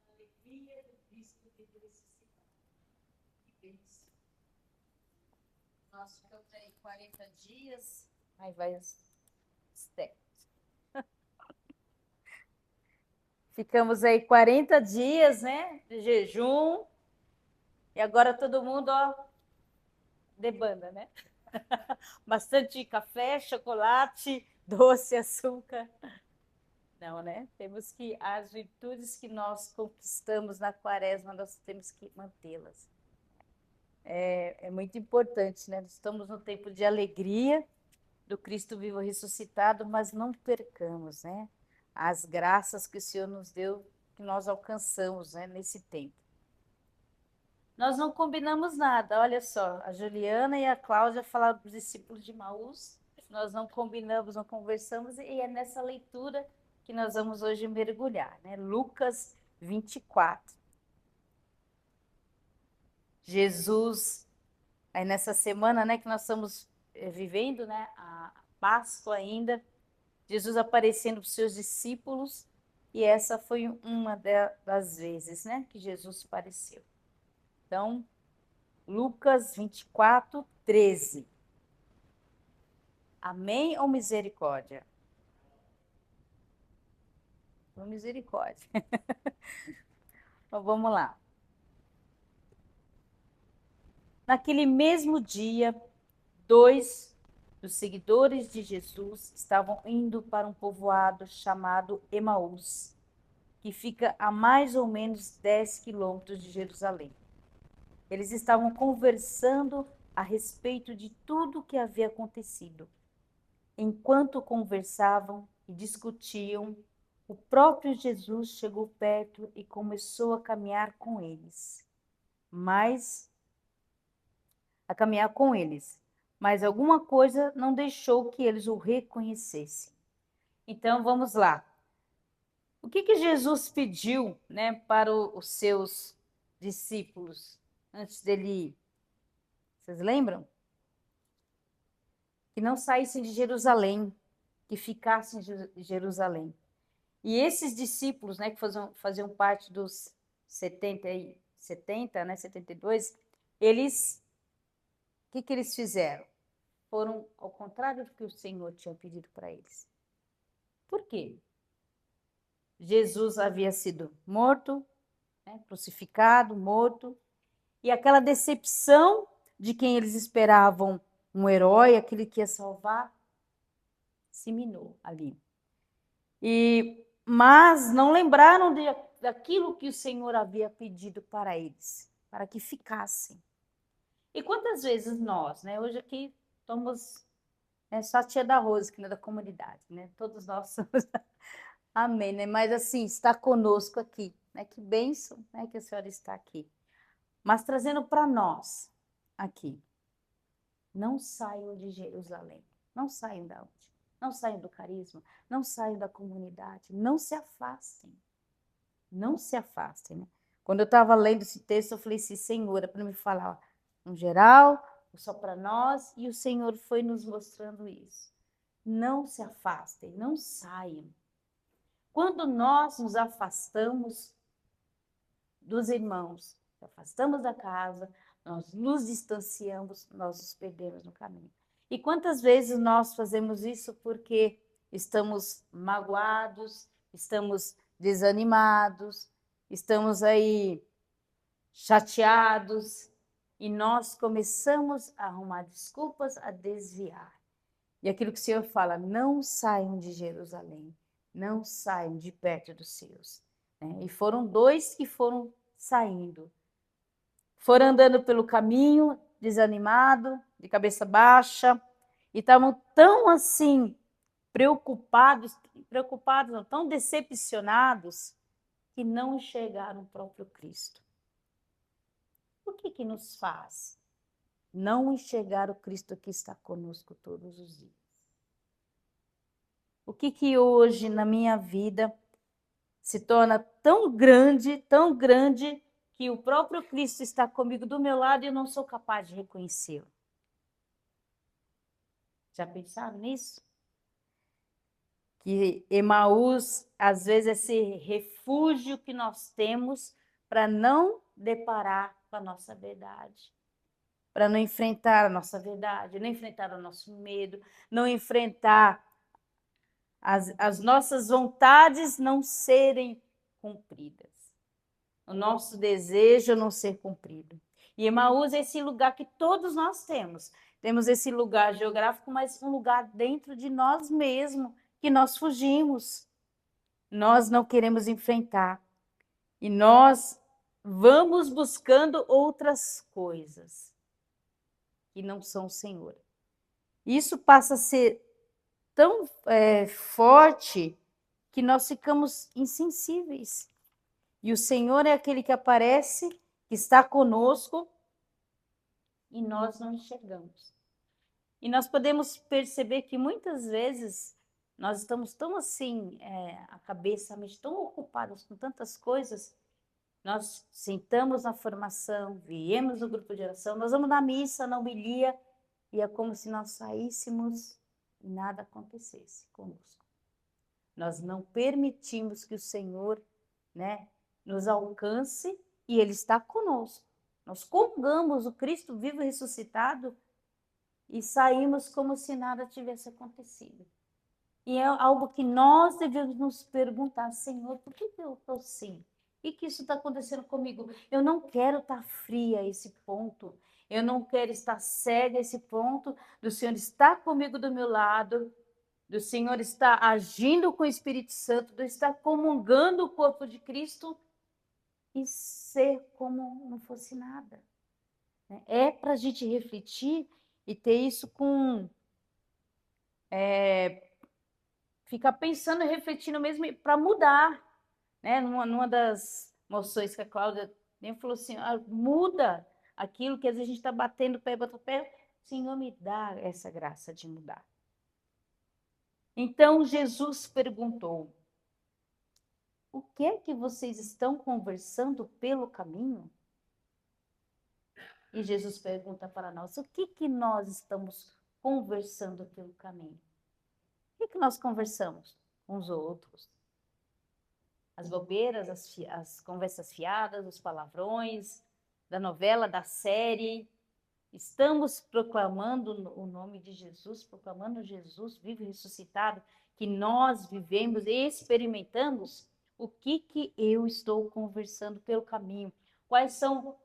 Alegria do Cristo que ressuscitou. Que bênção. Nós ficamos aí 40 dias. Aí vai os técnicos. Ficamos aí 40 dias, né? De jejum. E agora todo mundo, ó, debanda, né? Bastante café, chocolate, doce, açúcar. Não, né? Temos que, as virtudes que nós conquistamos na quaresma, nós temos que mantê-las. É muito importante, né? Estamos no tempo de alegria do Cristo vivo ressuscitado, mas não percamos, né? As graças que o Senhor nos deu, que nós alcançamos, né? Nesse tempo. Nós não combinamos nada, olha só, a Juliana e a Cláudia falaram dos discípulos de Maús, nós não combinamos, não conversamos, e é nessa leitura que nós vamos hoje mergulhar, né? Lucas 24. Jesus, aí nessa semana, né, que nós estamos vivendo, né, a Páscoa ainda, Jesus aparecendo para os seus discípulos, e essa foi uma das vezes, né, que Jesus apareceu. Então, Lucas 24, 13. Amém ou misericórdia? Ou misericórdia. Então, vamos lá. Naquele mesmo dia, 2 dos seguidores de Jesus estavam indo para um povoado chamado Emaús, que fica a mais ou menos 10 quilômetros de Jerusalém. Eles estavam conversando a respeito de tudo o que havia acontecido. Enquanto conversavam e discutiam, o próprio Jesus chegou perto e começou a caminhar com eles. Mas alguma coisa não deixou que eles o reconhecessem. Então vamos lá. O que Jesus pediu, né, para os seus discípulos antes dele ir? Vocês lembram? Que não saíssem de Jerusalém, que ficassem em Jerusalém. E esses discípulos, né, que faziam parte dos 70, né, 72, eles, o que eles fizeram? Foram ao contrário do que o Senhor tinha pedido para eles. Por quê? Jesus havia sido morto, né, crucificado, morto, e aquela decepção de quem eles esperavam um herói, aquele que ia salvar, se minou ali. Mas não lembraram daquilo que o Senhor havia pedido para eles, para que ficassem. E quantas vezes nós, né? Hoje aqui somos só a tia da Rose, que não é da comunidade, né? Todos nós somos. Amém, né? Mas assim, está conosco aqui, né? Que bênção, né? Que a senhora está aqui. Mas trazendo para nós aqui, não saiam de Jerusalém, não saiam da onde? Não saiam do carisma, não saiam da comunidade, não se afastem. Não se afastem, né? Quando eu estava lendo esse texto, eu falei assim, Senhor, é para me falar, ó, no geral, só para nós, e o Senhor foi nos mostrando isso. Não se afastem, não saiam. Quando nós nos afastamos dos irmãos, nos afastamos da casa, nós nos distanciamos, nós nos perdemos no caminho. E quantas vezes nós fazemos isso porque estamos magoados, estamos desanimados, estamos aí chateados e nós começamos a arrumar desculpas, a desviar. E aquilo que o Senhor fala, não saiam de Jerusalém, não saiam de perto dos seus. E foram 2 que foram saindo. Foram andando pelo caminho, desanimado, de cabeça baixa, e estavam tão assim preocupados não, tão decepcionados, que não enxergaram o próprio Cristo. O que nos faz não enxergar o Cristo que está conosco todos os dias? O que hoje na minha vida se torna tão grande, que o próprio Cristo está comigo do meu lado e eu não sou capaz de reconhecê-lo? Já pensaram nisso? Que Emaús, às vezes, é esse refúgio que nós temos para não deparar com a nossa verdade, para não enfrentar a nossa verdade, não enfrentar o nosso medo, não enfrentar as nossas vontades não serem cumpridas, o nosso desejo não ser cumprido. E Emaús é esse lugar que todos nós temos. Temos esse lugar geográfico, mas um lugar dentro de nós mesmos, que nós fugimos. Nós não queremos enfrentar. E nós vamos buscando outras coisas que não são o Senhor. Isso passa a ser tão forte que nós ficamos insensíveis. E o Senhor é aquele que aparece, que está conosco, e nós não enxergamos. E nós podemos perceber que muitas vezes nós estamos tão assim, a cabeça, a mente tão ocupadas com tantas coisas, nós sentamos na formação, viemos no grupo de oração, nós vamos na missa, na homilia, e é como se nós saíssemos e nada acontecesse conosco. Nós não permitimos que o Senhor, né, nos alcance e Ele está conosco. Nós comungamos o Cristo vivo e ressuscitado e saímos como se nada tivesse acontecido. E é algo que nós devemos nos perguntar, Senhor, por que eu estou assim? E que isso está acontecendo comigo? Eu não quero estar fria a esse ponto. Eu não quero estar cega a esse ponto do Senhor estar comigo do meu lado, do Senhor estar agindo com o Espírito Santo, do estar comungando o corpo de Cristo e ser como não fosse nada. É para a gente refletir e ter isso com... ficar pensando e refletindo mesmo para mudar. Né? Numa das moções que a Cláudia nem falou assim, muda aquilo que às vezes a gente está batendo pé, Senhor, me dá essa graça de mudar. Então Jesus perguntou, o que é que vocês estão conversando pelo caminho? E Jesus pergunta para nós, o que nós estamos conversando pelo caminho? O que nós conversamos com os outros? As bobeiras, as conversas fiadas, os palavrões, da novela, da série. Estamos proclamando o nome de Jesus, proclamando Jesus vivo e ressuscitado, que nós vivemos e experimentamos. O que eu estou conversando pelo caminho? Quais são...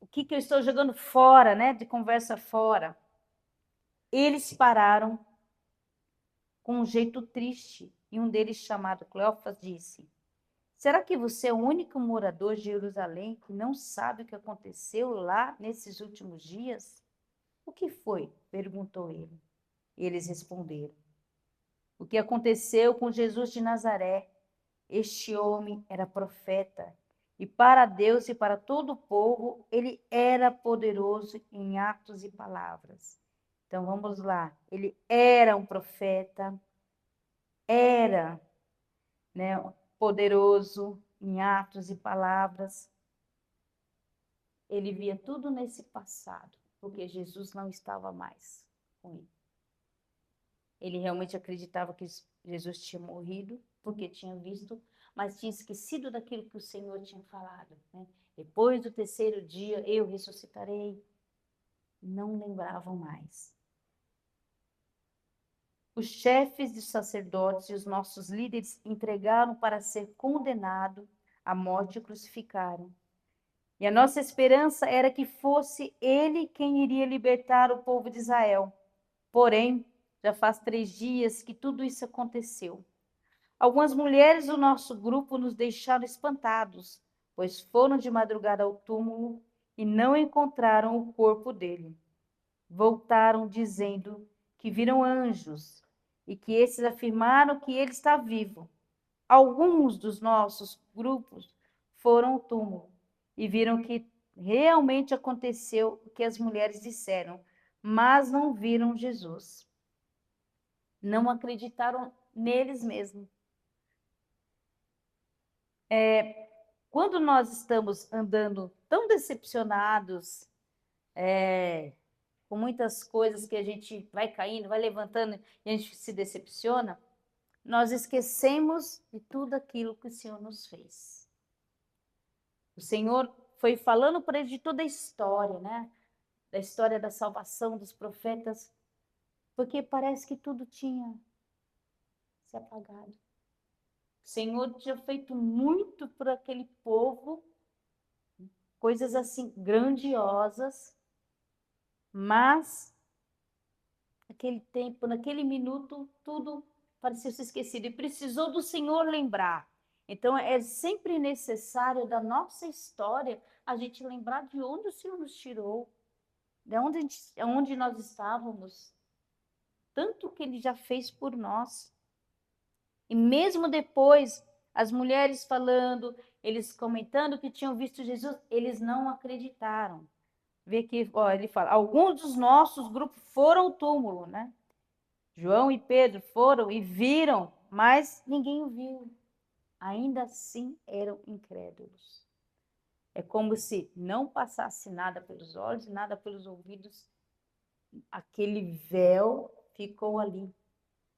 O que eu estou jogando fora, né? De conversa fora. Eles pararam com um jeito triste. E um deles, chamado Cleófas, disse, será que você é o único morador de Jerusalém que não sabe o que aconteceu lá nesses últimos dias? O que foi? Perguntou ele. Eles responderam. O que aconteceu com Jesus de Nazaré? Este homem era profeta, e para Deus e para todo o povo, ele era poderoso em atos e palavras. Então vamos lá. Ele era um profeta, era, né, poderoso em atos e palavras. Ele via tudo nesse passado, porque Jesus não estava mais com ele. Ele realmente acreditava que Jesus tinha morrido, porque tinha visto, mas tinha esquecido daquilo que o Senhor tinha falado. Né? Depois do terceiro dia, eu ressuscitarei. Não lembravam mais. Os chefes dos sacerdotes e os nossos líderes entregaram para ser condenado à morte e crucificaram. E a nossa esperança era que fosse ele quem iria libertar o povo de Israel. Porém, já faz 3 dias que tudo isso aconteceu. Algumas mulheres do nosso grupo nos deixaram espantados, pois foram de madrugada ao túmulo e não encontraram o corpo dele. Voltaram dizendo que viram anjos e que esses afirmaram que ele está vivo. Alguns dos nossos grupos foram ao túmulo e viram que realmente aconteceu o que as mulheres disseram, mas não viram Jesus. Não acreditaram neles mesmos. Quando nós estamos andando tão decepcionados, com muitas coisas que a gente vai caindo, vai levantando e a gente se decepciona, nós esquecemos de tudo aquilo que o Senhor nos fez. O Senhor foi falando para ele de toda a história, né? Da história da salvação dos profetas, porque parece que tudo tinha se apagado. O Senhor tinha feito muito por aquele povo, coisas assim grandiosas, mas naquele tempo, naquele minuto, tudo pareceu se esquecido e precisou do Senhor lembrar. Então, é sempre necessário da nossa história a gente lembrar de onde o Senhor nos tirou, de onde nós estávamos, tanto que Ele já fez por nós. E mesmo depois, as mulheres falando, eles comentando que tinham visto Jesus, eles não acreditaram. Vê que, ó, ele fala, alguns dos nossos grupos foram ao túmulo, né? João e Pedro foram e viram, mas ninguém o viu. Ainda assim eram incrédulos. É como se não passasse nada pelos olhos, nada pelos ouvidos. Aquele véu ficou ali,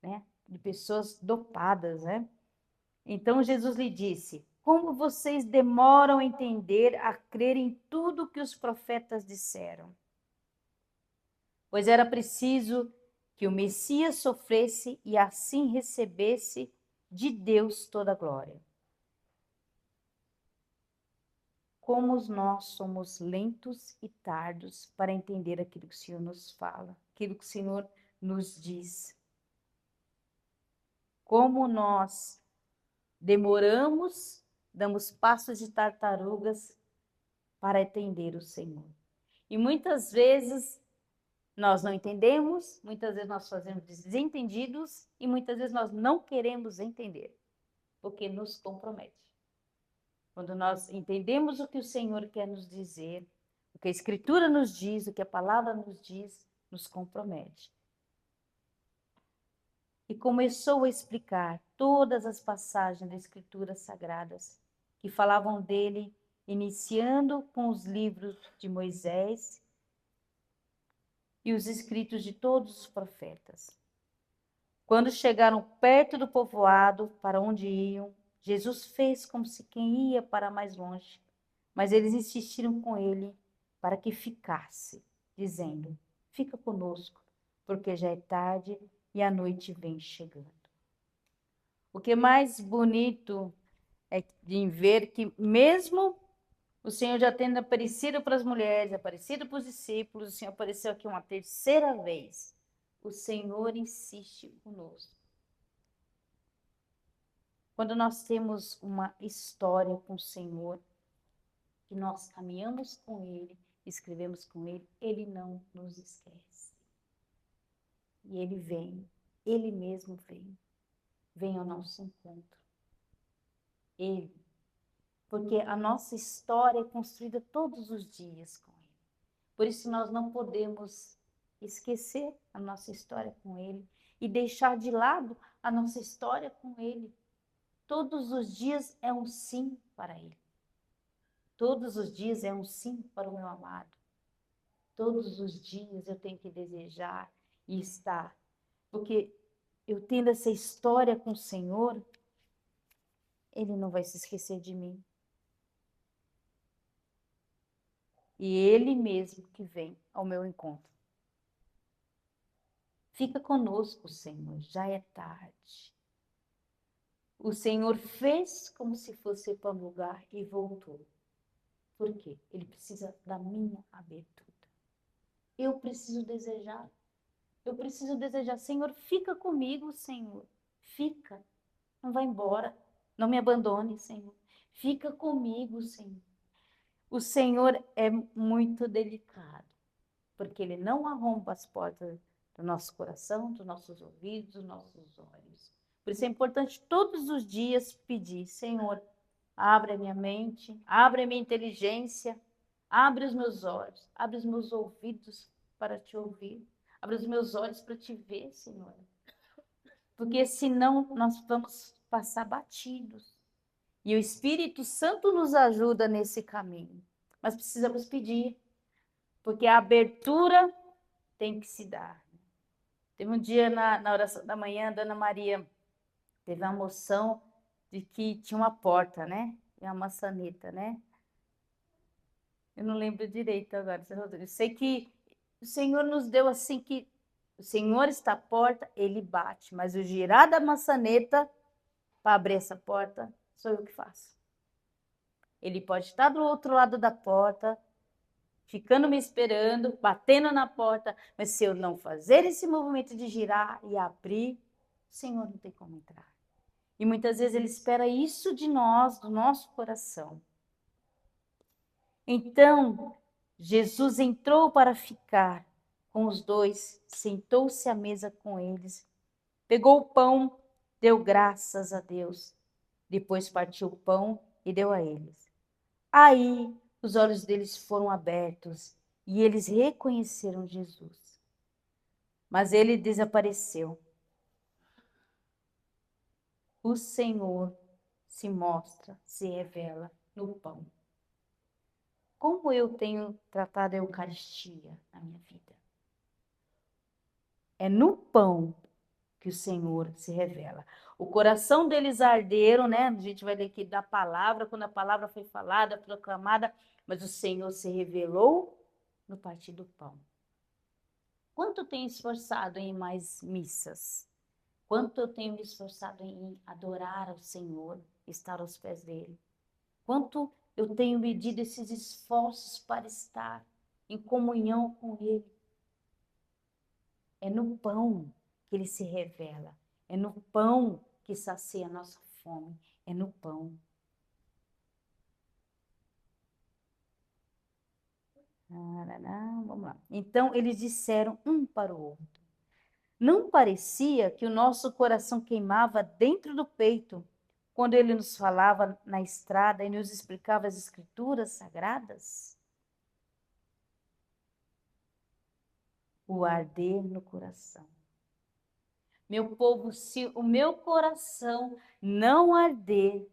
né? De pessoas dopadas, né? Então Jesus lhe disse: como vocês demoram a entender, a crer em tudo que os profetas disseram? Pois era preciso que o Messias sofresse e assim recebesse de Deus toda a glória. Como nós somos lentos e tardos para entender aquilo que o Senhor nos fala, aquilo que o Senhor nos diz. Como nós demoramos, damos passos de tartarugas para entender o Senhor. E muitas vezes nós não entendemos, muitas vezes nós fazemos desentendidos e muitas vezes nós não queremos entender, porque nos compromete. Quando nós entendemos o que o Senhor quer nos dizer, o que a Escritura nos diz, o que a palavra nos diz, nos compromete. E começou a explicar todas as passagens das Escrituras Sagradas que falavam dele, iniciando com os livros de Moisés e os escritos de todos os profetas. Quando chegaram perto do povoado para onde iam, Jesus fez como se quem ia para mais longe, mas eles insistiram com ele para que ficasse, dizendo: fica conosco, porque já é tarde e a noite vem chegando. O que é mais bonito é de ver que mesmo o Senhor já tendo aparecido para as mulheres, aparecido para os discípulos, o Senhor apareceu aqui uma terceira vez. O Senhor insiste conosco. Quando nós temos uma história com o Senhor, que nós caminhamos com Ele, escrevemos com Ele, Ele não nos esquece. E Ele vem, Ele mesmo vem ao nosso encontro. Ele, porque a nossa história é construída todos os dias com Ele. Por isso nós não podemos esquecer a nossa história com Ele e deixar de lado a nossa história com Ele. Todos os dias é um sim para Ele. Todos os dias é um sim para o meu amado. Todos os dias eu tenho que desejar e estar. Porque eu tendo essa história com o Senhor, Ele não vai se esquecer de mim. E Ele mesmo que vem ao meu encontro. Fica conosco, Senhor, já é tarde. O Senhor fez como se fosse para um lugar e voltou. Por quê? Ele precisa da minha abertura. Eu preciso desejar. Eu preciso desejar. Senhor, fica comigo, Senhor. Fica. Não vai embora. Não me abandone, Senhor. Fica comigo, Senhor. O Senhor é muito delicado, porque Ele não arromba as portas do nosso coração, dos nossos ouvidos, dos nossos olhos. Por isso é importante todos os dias pedir: Senhor, abre a minha mente, abre a minha inteligência, abre os meus olhos, abre os meus ouvidos para te ouvir, abre os meus olhos para te ver, Senhor. Porque senão nós vamos passar batidos. E o Espírito Santo nos ajuda nesse caminho. Mas precisamos pedir, porque a abertura tem que se dar. Teve um dia na oração da manhã, a Dona Maria teve a moção de que tinha uma porta, né? E uma maçaneta, né? Eu não lembro direito agora, seu Rodrigo. Eu sei que o Senhor nos deu assim que o Senhor está à porta, ele bate, mas o girar da maçaneta para abrir essa porta sou eu que faço. Ele pode estar do outro lado da porta, ficando me esperando, batendo na porta, mas se eu não fazer esse movimento de girar e abrir, o Senhor não tem como entrar. E muitas vezes ele espera isso de nós, do nosso coração. Então, Jesus entrou para ficar com os dois, sentou-se à mesa com eles, pegou o pão, deu graças a Deus, depois partiu o pão e deu a eles. Aí, os olhos deles foram abertos e eles reconheceram Jesus. Mas ele desapareceu. O Senhor se mostra, se revela no pão. Como eu tenho tratado a Eucaristia na minha vida? É no pão que o Senhor se revela. O coração deles arderam, né? A gente vai ler aqui da palavra, quando a palavra foi falada, proclamada, mas o Senhor se revelou no partir do pão. Quanto eu tenho esforçado em mais missas? Quanto eu tenho me esforçado em adorar ao Senhor, estar aos pés dele? Quanto eu tenho medido esses esforços para estar em comunhão com ele? É no pão que ele se revela. É no pão que sacia a nossa fome. É no pão. Vamos lá. Então, eles disseram um para o outro. Não parecia que o nosso coração queimava dentro do peito quando ele nos falava na estrada e nos explicava as escrituras sagradas? O arder no coração. Meu povo, se o meu coração não arder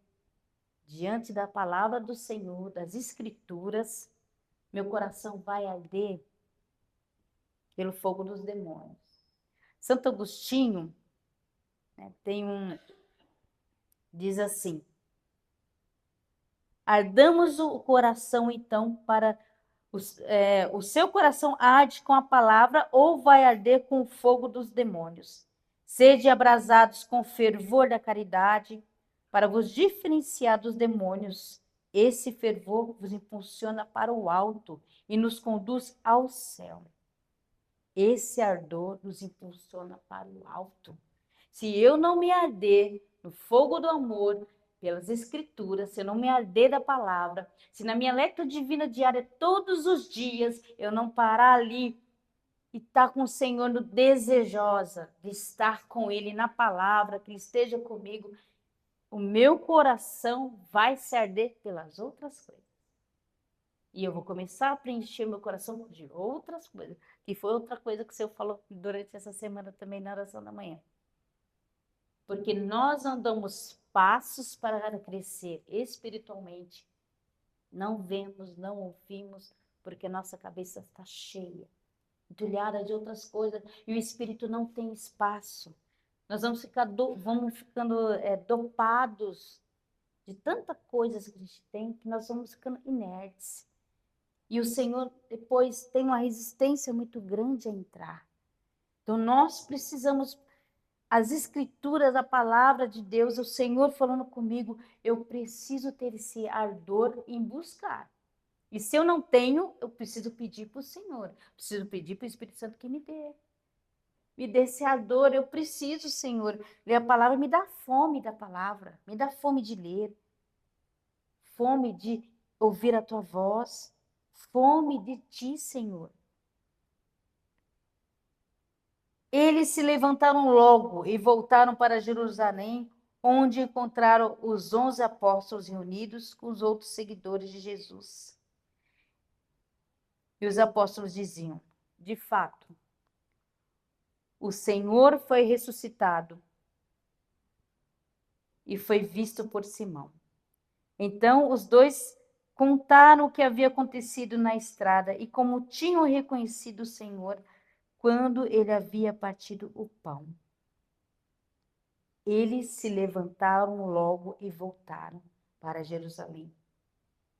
diante da palavra do Senhor, das escrituras, meu coração vai arder pelo fogo dos demônios. Santo Agostinho, né, diz assim: ardamos o coração então para o seu coração arde com a palavra ou vai arder com o fogo dos demônios. Sede abrasados com o fervor da caridade para vos diferenciar dos demônios. Esse fervor vos impulsiona para o alto e nos conduz ao céu. Esse ardor nos impulsiona para o alto. Se eu não me arder no fogo do amor, pelas escrituras, se eu não me arder da palavra, se na minha lectura divina diária todos os dias eu não parar ali e estar com o Senhor desejosa de estar com Ele na palavra, que Ele esteja comigo, o meu coração vai se arder pelas outras coisas. E eu vou começar a preencher meu coração de outras coisas, que foi outra coisa que o Senhor falou durante essa semana também na oração da manhã. Porque nós não damos passos para crescer espiritualmente. Não vemos, não ouvimos, porque nossa cabeça está cheia, entulhada de outras coisas, e o espírito não tem espaço. Nós vamos ficando dopados de tanta coisa que a gente tem, que nós vamos ficando inertes. E o Senhor depois tem uma resistência muito grande a entrar. Então nós precisamos, as escrituras, a palavra de Deus, o Senhor falando comigo, eu preciso ter esse ardor em buscar. E se eu não tenho, eu preciso pedir para o Senhor, preciso pedir para o Espírito Santo que me dê. Me dê esse ardor, eu preciso, Senhor. Ler a palavra me dá fome da palavra, me dá fome de ler, fome de ouvir a tua voz, fome de ti, Senhor. Eles se levantaram logo e voltaram para Jerusalém, onde encontraram os 11 apóstolos reunidos com os outros seguidores de Jesus. E os apóstolos diziam: de fato, o Senhor foi ressuscitado e foi visto por Simão. Então os dois contaram o que havia acontecido na estrada e como tinham reconhecido o Senhor quando ele havia partido o pão. Eles se levantaram logo e voltaram para Jerusalém.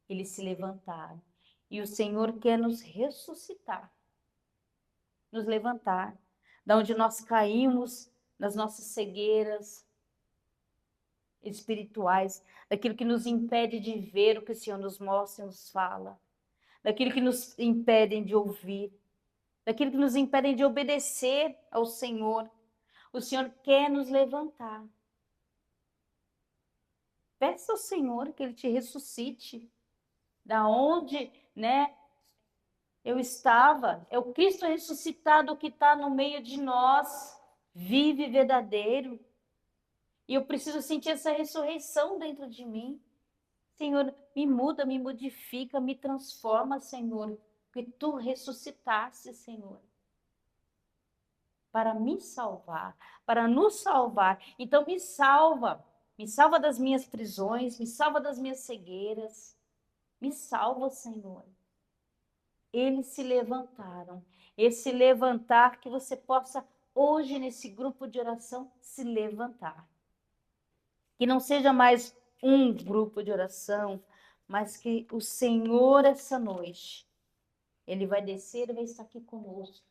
Eles se levantaram. E o Senhor quer nos ressuscitar, nos levantar, da onde nós caímos, nas nossas cegueiras espirituais, daquilo que nos impede de ver o que o Senhor nos mostra e nos fala, daquilo que nos impede de ouvir, daquilo que nos impede de obedecer ao Senhor. O Senhor quer nos levantar. Peça ao Senhor que Ele te ressuscite. Da onde, né, eu estava. É o Cristo ressuscitado que está no meio de nós, vive verdadeiro. E eu preciso sentir essa ressurreição dentro de mim. Senhor, me muda, me modifica, me transforma, Senhor. Porque Tu ressuscitaste, Senhor, para me salvar, para nos salvar. Então me salva das minhas prisões, me salva das minhas cegueiras. Me salva, Senhor. Eles se levantaram. Esse levantar que você possa hoje nesse grupo de oração se levantar. Que não seja mais um grupo de oração, mas que o Senhor essa noite, Ele vai descer e vai estar aqui conosco.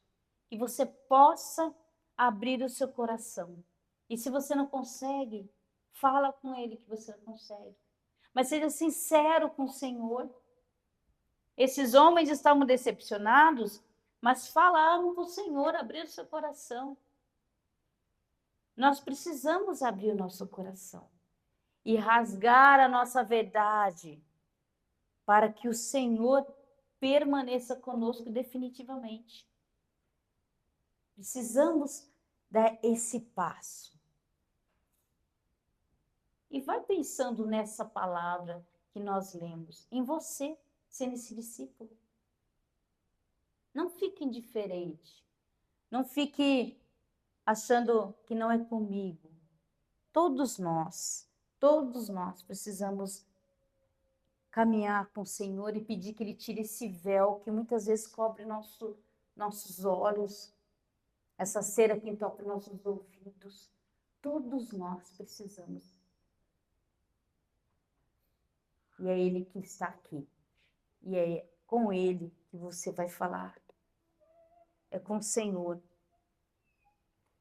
Que você possa abrir o seu coração. E se você não consegue, fala com Ele que você não consegue. Mas seja sincero com o Senhor. Esses homens estavam decepcionados, mas falaram com o Senhor, abriram seu coração. Nós precisamos abrir o nosso coração e rasgar a nossa verdade para que o Senhor permaneça conosco definitivamente. Precisamos dar esse passo. E vai pensando nessa palavra que nós lemos, em você, sendo esse discípulo. Não fique indiferente. Não fique achando que não é comigo. Todos nós precisamos caminhar com o Senhor e pedir que Ele tire esse véu que muitas vezes cobre nossos olhos, essa cera que entope nossos ouvidos. Todos nós precisamos. E é Ele que está aqui. E é com Ele que você vai falar. É com o Senhor